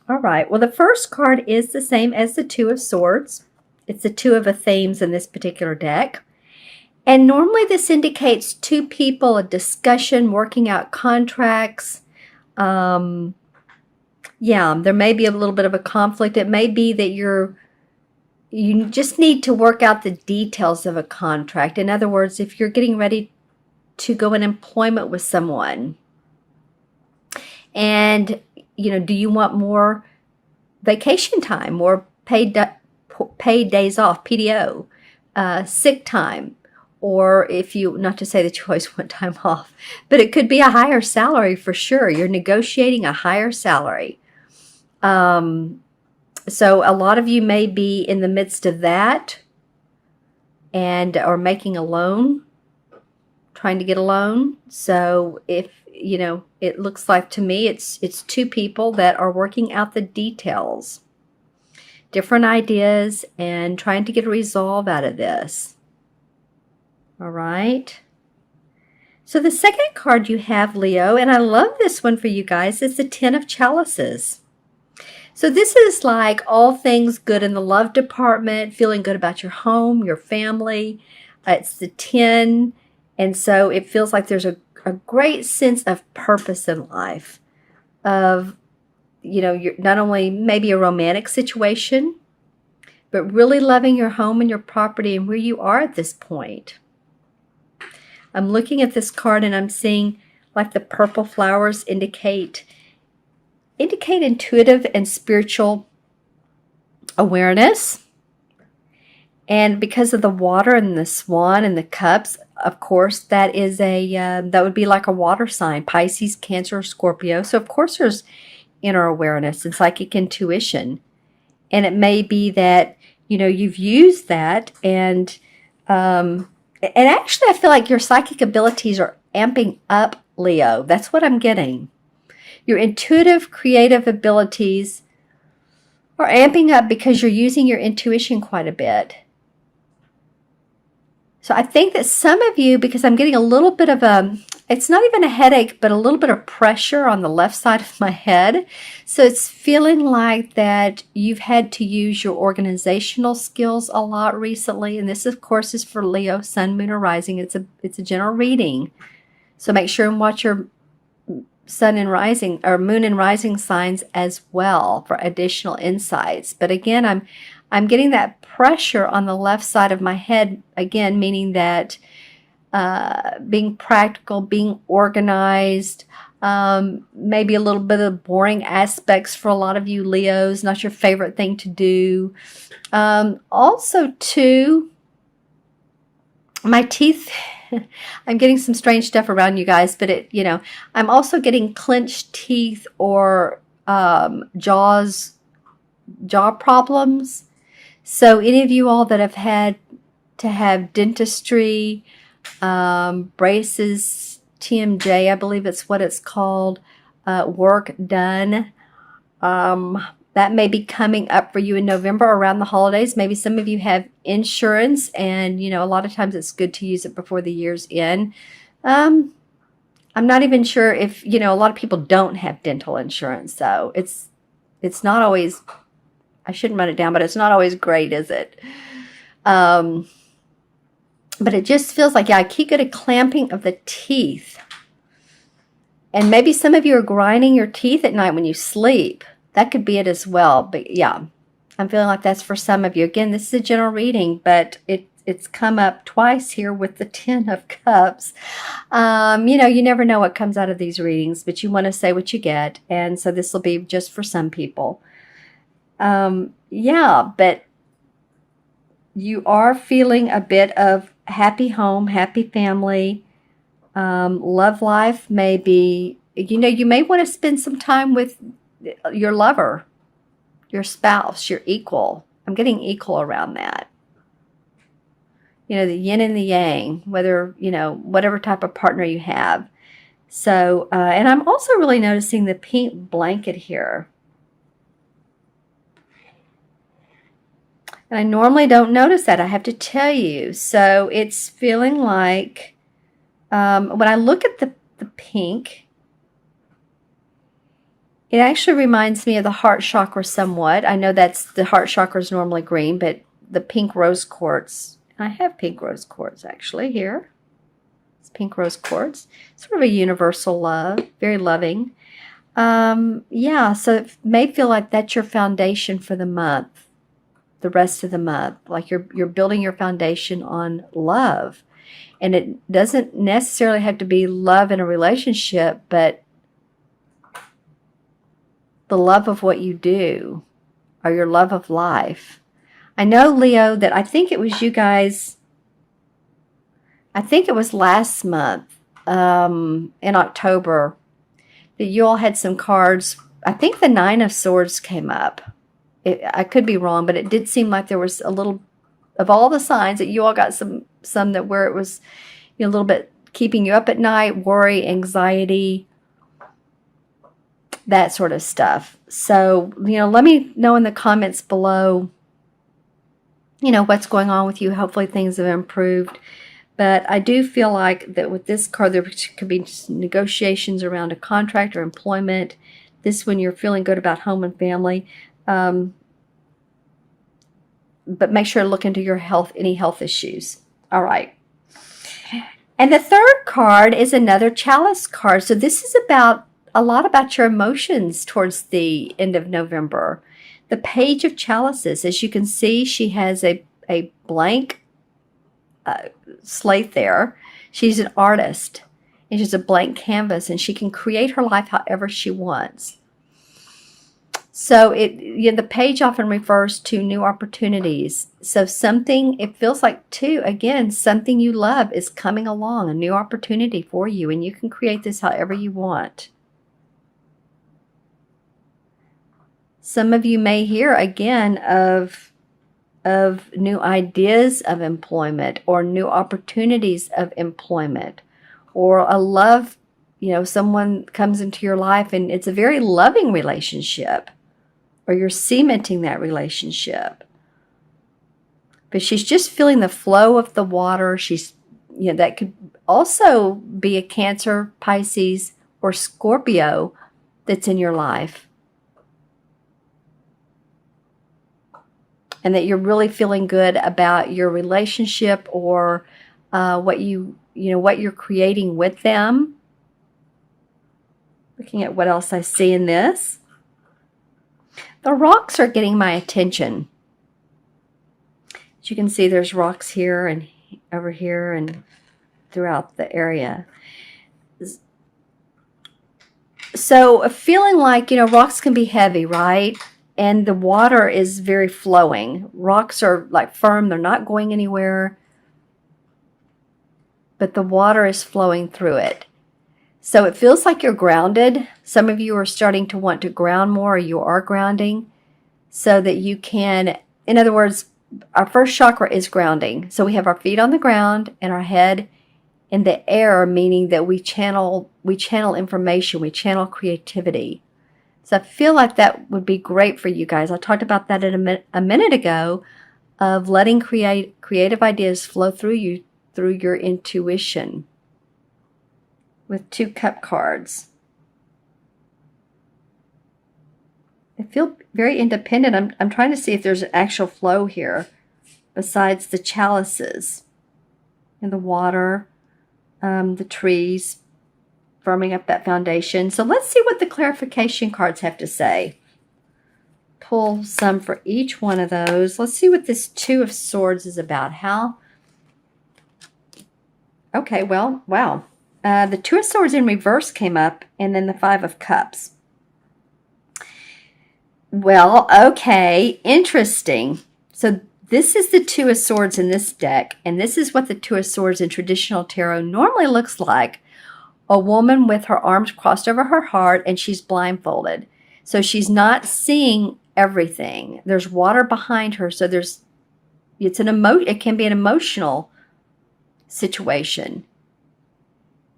All right. Well, the first card is the same as the Two of Swords. It's the two of a themes in this particular deck. And normally this indicates two people, a discussion, working out contracts. Yeah, there may be a little bit of a conflict. It may be that you just need to work out the details of a contract. In other words, if you're getting ready to go in employment with someone, and do you want more vacation time, more paid days off, PTO, sick time, or if you, not to say that you always want time off, but it could be a higher salary for sure. You're negotiating a higher salary. So a lot of you may be in the midst of that or making a loan, trying to get a loan. So if, it looks like to me it's two people that are working out the details, different ideas, and trying to get a resolve out of this. All right. So the second card you have, Leo, and I love this one for you guys, is the Ten of Chalices. So this is like all things good in the love department, feeling good about your home, your family. It's the 10. And so it feels like there's a great sense of purpose in life. Of, you're not only maybe a romantic situation, but really loving your home and your property and where you are at this point. I'm looking at this card and I'm seeing like the purple flowers indicate intuitive and spiritual awareness. And because of the water and the swan and the cups, of course, that is that would be like a water sign, Pisces, Cancer, Scorpio. So of course there's inner awareness and psychic intuition. And it may be that, you've used that and actually I feel like your psychic abilities are amping up, Leo. That's what I'm getting. Your intuitive, creative abilities are amping up because you're using your intuition quite a bit. So I think that some of you, because I'm getting a little bit of it's not even a headache, but a little bit of pressure on the left side of my head. So it's feeling like that you've had to use your organizational skills a lot recently. And this, of course, is for Leo, Sun, Moon, or Rising. It's a general reading. So make sure and watch your Sun and Rising or Moon and Rising signs as well for additional insights. But again, I'm getting that pressure on the left side of my head, again, meaning that being practical, being organized, maybe a little bit of boring aspects for a lot of you Leos, not your favorite thing to do. Also, too, my teeth, I'm getting some strange stuff around you guys, but I'm also getting clenched teeth or jaw problems. So any of you all that have had to have dentistry, braces, TMJ, I believe it's what it's called, work done, that may be coming up for you in November around the holidays. Maybe some of you have insurance and, a lot of times it's good to use it before the year's end. I'm not even sure if, a lot of people don't have dental insurance. So it's not always, I shouldn't run it down, but it's not always great, is it? But it just feels like, I keep getting clamping of the teeth. And maybe some of you are grinding your teeth at night when you sleep. That could be it as well. But yeah, I'm feeling like that's for some of you. Again, this is a general reading, but it's come up twice here with the 10 of Cups. You never know what comes out of these readings, but you want to say what you get. And so this will be just for some people. Yeah, but you are feeling a bit of happy home, happy family. Love life may be, you may want to spend some time with your lover, your spouse, your equal. I'm getting equal around that. The yin and the yang, whether, whatever type of partner you have. So, and I'm also really noticing the pink blanket here. And I normally don't notice that, I have to tell you. So it's feeling like, when I look at the pink, It actually reminds me of the heart chakra somewhat. I know that's the heart chakra is normally green, but the pink rose quartz. I have pink rose quartz actually here. It's pink rose quartz. Sort of a universal love, very loving. Yeah, so it may feel like that's your foundation for the month, the rest of the month. Like you're building your foundation on love. And it doesn't necessarily have to be love in a relationship, but the love of what you do or your love of life. I know, Leo, that I think it was you guys, I think it was last month in October that you all had some cards. I think the Nine of Swords came up. I could be wrong, but it did seem like there was a little, of all the signs, that you all got some that where it was, you know, a little bit keeping you up at night, worry, anxiety, that sort of stuff. So, you know, let me know in the comments below, you know, what's going on with you. Hopefully things have improved. But I do feel like that with this card, there could be negotiations around a contract or employment. This one, you're feeling good about home and family. But make sure to look into your health, any health issues. All right. And the third card is another chalice card. So this is about a lot about your emotions towards the end of November. The Page of Chalices. As you can see, she has a blank slate there. She's an artist, and she's a blank canvas, and she can create her life however she wants. So you know, the page often refers to new opportunities. So something, it feels like too, again, something you love is coming along, a new opportunity for you, and you can create this however you want. Some of you may hear again of new ideas of employment or new opportunities of employment, or a love, you know, someone comes into your life and it's a very loving relationship, or you're cementing that relationship. But she's just feeling the flow of the water. She's, you know, that could also be a Cancer, Pisces, or Scorpio that's in your life. And that you're really feeling good about your relationship, or what what you're creating with them. Looking at what else I see in this. The rocks are getting my attention. As you can see, there's rocks here and over here and throughout the area. So feeling like, you know, rocks can be heavy, right? And the water is very flowing. Rocks are like firm. They're not going anywhere. But the water is flowing through it. So it feels like you're grounded. Some of you are starting to want to ground more, or you are grounding, so that you can, in other words, our first chakra is grounding. So we have our feet on the ground and our head in the air, meaning that we channel information, we channel creativity. So I feel like that would be great for you guys. I talked about that a minute ago, of letting creative ideas flow through you, through your intuition, with 2 cup cards. I feel very independent. I'm trying to see if there's an actual flow here besides the chalices and the water, the trees, firming up that foundation. So let's see what the clarification cards have to say. Pull some for each one of those. Let's see what this Two of Swords is about. Okay, well, wow. The Two of Swords in reverse came up, and then the Five of Cups. Well, okay, interesting. So this is the Two of Swords in this deck, and this is what the Two of Swords in traditional tarot normally looks like. A woman with her arms crossed over her heart, and she's blindfolded. So she's not seeing everything. There's water behind her, so it can be an emotional situation.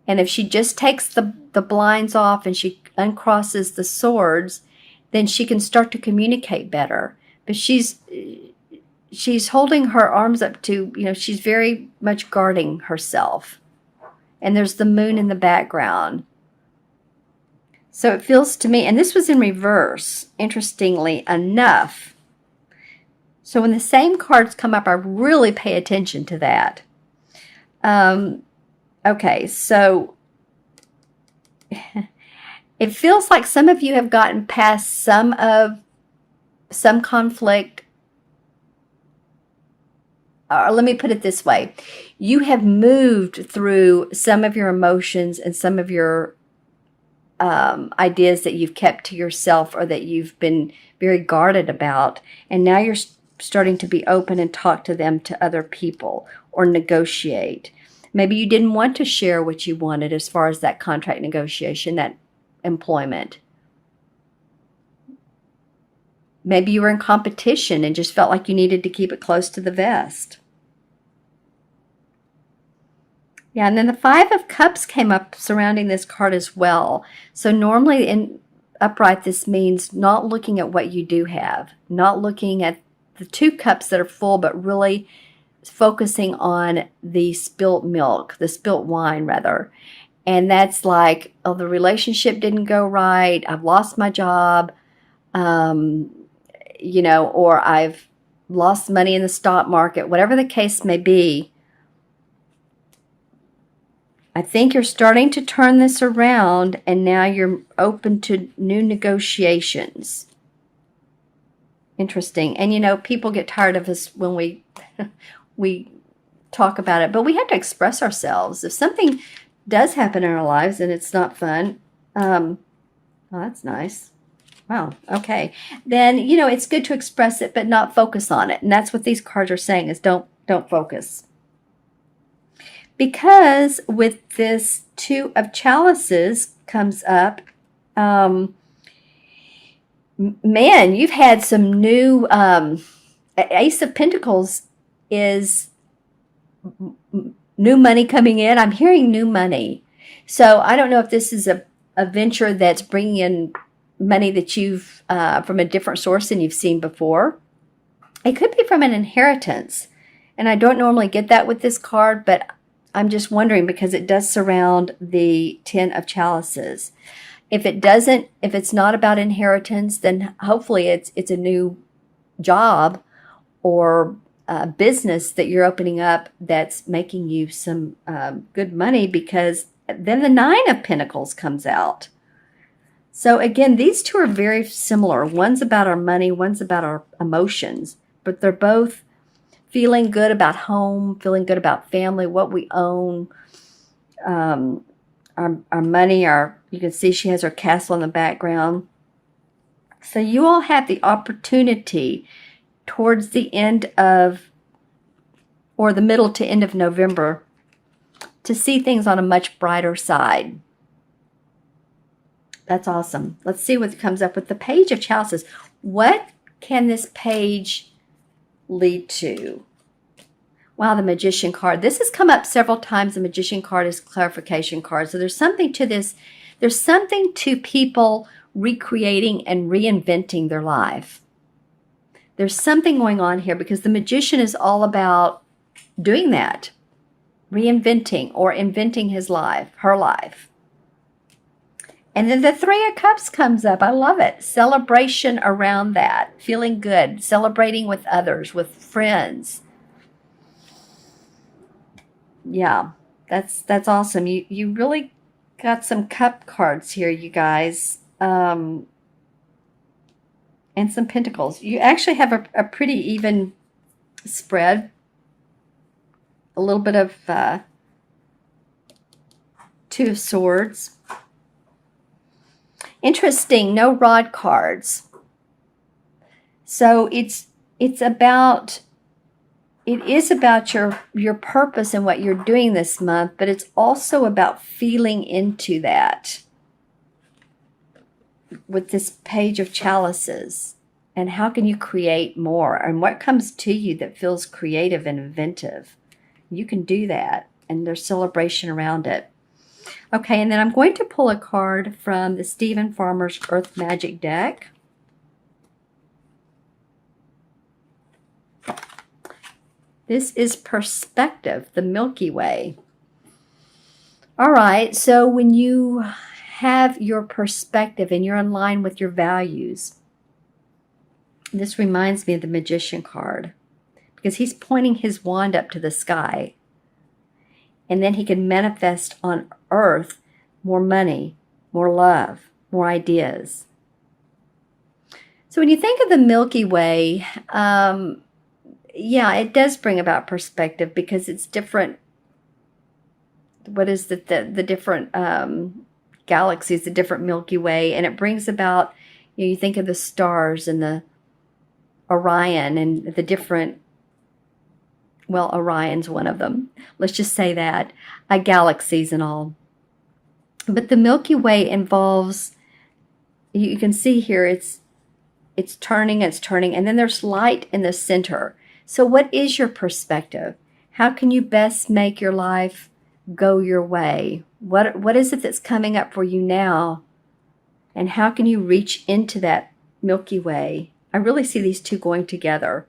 And if she just takes the blinds off and she uncrosses the swords, then she can start to communicate better. But she's holding her arms up to, you know, she's very much guarding herself. And there's the moon in the background. So it feels to me, and this was in reverse, interestingly enough. So when the same cards come up, I really pay attention to that. Okay, so it feels like some of you have gotten past some conflict. Or let me put it this way. You have moved through some of your emotions and some of your ideas that you've kept to yourself or that you've been very guarded about. And now you're starting to be open and talk to them, to other people, or negotiate. Maybe you didn't want to share what you wanted as far as that contract negotiation, that employment. Maybe you were in competition and just felt like you needed to keep it close to the vest. Yeah, and then the Five of Cups came up surrounding this card as well. So normally in upright, this means not looking at what you do have, not looking at the two cups that are full, but really focusing on the spilt milk, the spilt wine rather. And that's like, oh, the relationship didn't go right, I've lost my job, you know, or I've lost money in the stock market, whatever the case may be. I think you're starting to turn this around, and now you're open to new negotiations. Interesting. And you know, people get tired of us when we talk about it, but we have to express ourselves. If something does happen in our lives and it's not fun, oh, that's nice. Wow. Okay. Then, you know, it's good to express it, but not focus on it. And that's what these cards are saying, is don't focus. Because with this Two of Chalices comes up, man, you've had some new, Ace of Pentacles is new money coming in. I'm hearing new money. So I don't know if this is a venture that's bringing in money that you've, from a different source than you've seen before. It could be from an inheritance. And I don't normally get that with this card, but I'm just wondering because it does surround the Ten of Chalices. If it's not about inheritance, then hopefully it's a new job or a business that you're opening up that's making you some good money, because then the Nine of Pentacles comes out. So again, these two are very similar. One's about our money, one's about our emotions, but they're both feeling good about home, feeling good about family, what we own, our money, you can see she has her castle in the background. So you all have the opportunity towards the end of, or the middle to end of November, to see things on a much brighter side. That's awesome. Let's see what comes up with the Page of Chalices. What can this page lead to? Wow, the Magician card. This has come up several times. The Magician card is clarification card. So there's something to this. There's something to people recreating and reinventing their life. There's something going on here, because the Magician is all about doing that, reinventing or inventing his life, her life. And then the Three of Cups comes up. I love it. Celebration around that. Feeling good. Celebrating with others, with friends. Yeah, that's awesome. You really got some cup cards here, you guys. And some pentacles. You actually have a pretty even spread. A little bit of Two of Swords. Interesting, no rod cards. So it is about your purpose and what you're doing this month, but it's also about feeling into that with this Page of Chalices. And how can you create more? And what comes to you that feels creative and inventive? You can do that, and there's celebration around it. Okay, and then I'm going to pull a card from the Stephen Farmer's Earth Magic deck. This is Perspective, the Milky Way. All right, so when you have your perspective and you're in line with your values. This reminds me of the Magician card, because he's pointing his wand up to the sky, and then he can manifest on earth more money, more love, more ideas. So when you think of the Milky Way, yeah, it does bring about perspective, because it's different. What is the different galaxies, the different Milky Way, and it brings about, you think of the stars and the Orion and the different, well, Orion's one of them. Let's just say that, galaxies and all. But the Milky Way involves, you can see here, it's turning, and then there's light in the center. So what is your perspective? How can you best make your life go your way? What is it that's coming up for you now? And how can you reach into that Milky Way? I really see these two going together.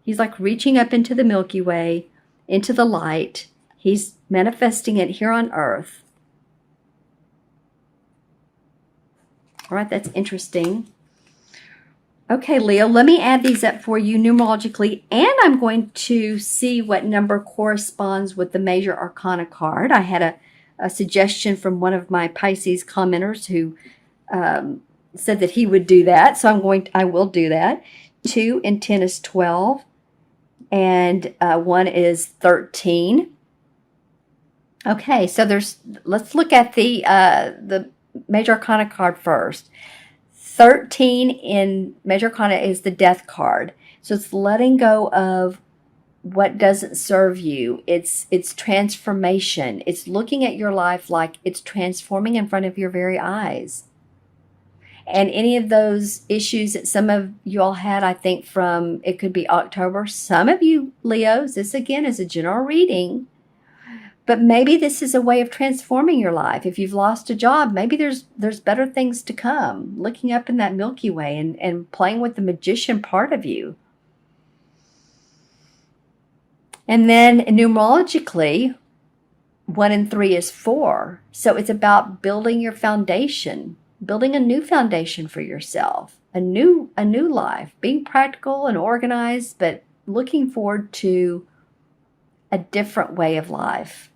He's like reaching up into the Milky Way, into the light. He's manifesting it here on earth. All right, that's interesting. Okay, Leo, let me add these up for you numerologically, and I'm going to see what number corresponds with the major arcana card. I had a suggestion from one of my Pisces commenters who said that he would do that, so I will do that. 2 and 10 is 12, and 1 is 13. Okay, so let's look at the major arcana card first. 13 in major arcana is the death card. So it's letting go of what doesn't serve you. It's transformation. It's looking at your life like it's transforming in front of your very eyes. And any of those issues that some of you all had, I think from, it could be October. Some of you Leos, this again is a general reading, but maybe this is a way of transforming your life. If you've lost a job, maybe there's better things to come. Looking up in that Milky Way and playing with the magician part of you. And then numerologically, 1 and 3 is 4. So it's about building your foundation, building a new foundation for yourself, a new life, being practical and organized, but looking forward to a different way of life.